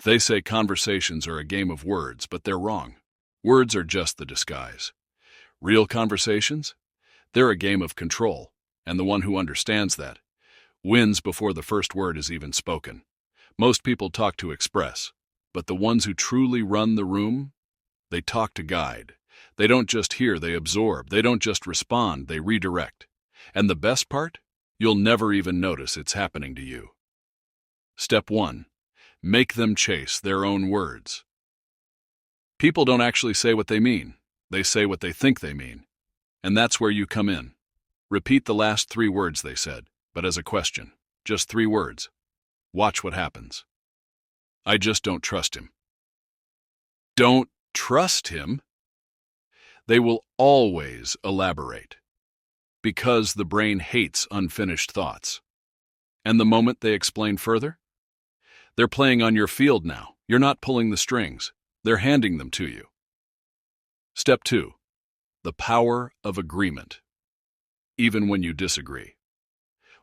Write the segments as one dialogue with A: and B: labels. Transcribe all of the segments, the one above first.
A: They say conversations are a game of words, but they're wrong. Words are just the disguise. Real conversations? They're a game of control, and the one who understands that wins before the first word is even spoken. Most people talk to express, but the ones who truly run the room, they talk to guide. They don't just hear, they absorb. They don't just respond, they redirect. And the best part? You'll never even notice it's happening to you. Step 1. Make them chase their own words. People don't actually say what they mean. They say what they think they mean. And that's where you come in. Repeat the last 3 words they said, but as a question. Just 3 words. Watch what happens. I just don't trust him. Don't trust him? They will always elaborate. Because the brain hates unfinished thoughts. And the moment they explain further? They're playing on your field now. You're not pulling the strings. They're handing them to you. Step 2. The power of agreement. Even when you disagree.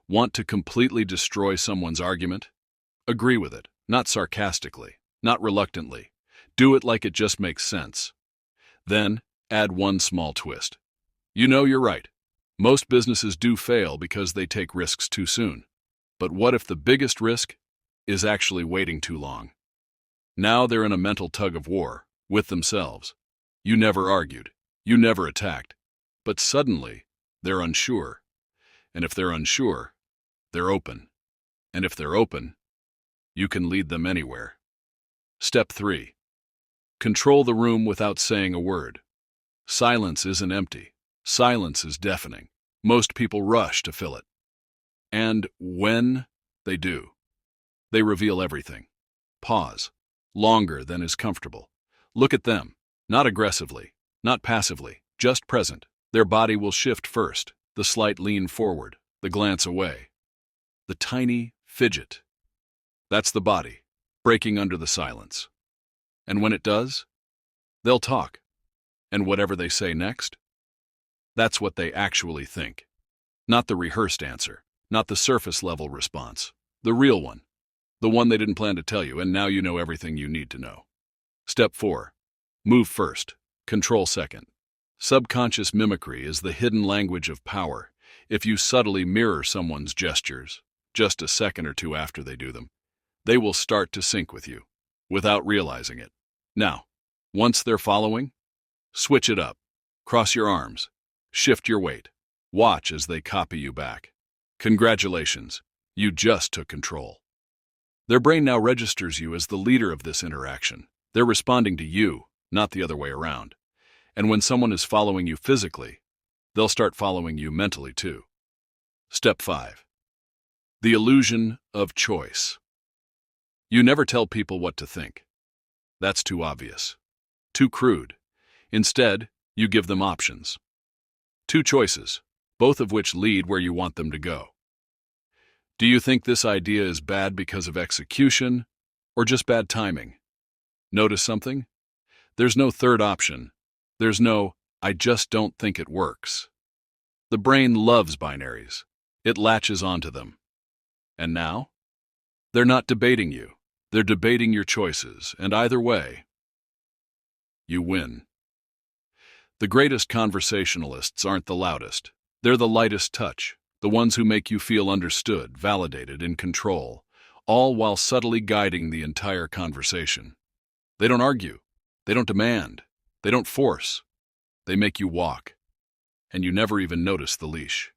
A: Want to completely destroy someone's argument? Agree with it, not sarcastically, not reluctantly. Do it like it just makes sense. Then, add one small twist. You know you're right. Most businesses do fail because they take risks too soon. But what if the biggest risk is actually waiting too long? Now they're in a mental tug-of-war with themselves. You never argued. You never attacked. But suddenly, they're unsure. And if they're unsure, they're open. And if they're open, you can lead them anywhere. Step 3. Control the room without saying a word. Silence isn't empty. Silence is deafening. Most people rush to fill it. And when they do, they reveal everything. Pause. Longer than is comfortable. Look at them. Not aggressively. Not passively. Just present. Their body will shift first. The slight lean forward. The glance away. The tiny fidget. That's the body, breaking under the silence. And when it does, they'll talk. And whatever they say next, that's what they actually think. Not the rehearsed answer, not the surface-level response. The real one. The one they didn't plan to tell you, and now you know everything you need to know. Step 4. Move first. Control second. Subconscious mimicry is the hidden language of power. If you subtly mirror someone's gestures, just a second or two after they do them, they will start to sync with you, without realizing it. Now, once they're following, switch it up. Cross your arms. Shift your weight. Watch as they copy you back. Congratulations, you just took control. Their brain now registers you as the leader of this interaction. They're responding to you, not the other way around. And when someone is following you physically, they'll start following you mentally too. Step 5. The illusion of choice. You never tell people what to think. That's too obvious. Too crude. Instead, you give them options. 2 choices, both of which lead where you want them to go. Do you think this idea is bad because of execution, or just bad timing? Notice something? There's no third option. There's no, I just don't think it works. The brain loves binaries. It latches onto them. And now? They're not debating you. They're debating your choices, and either way, you win. The greatest conversationalists aren't the loudest. They're the lightest touch, the ones who make you feel understood, validated, in control, all while subtly guiding the entire conversation. They don't argue. They don't demand. They don't force. They make you walk. And you never even notice the leash.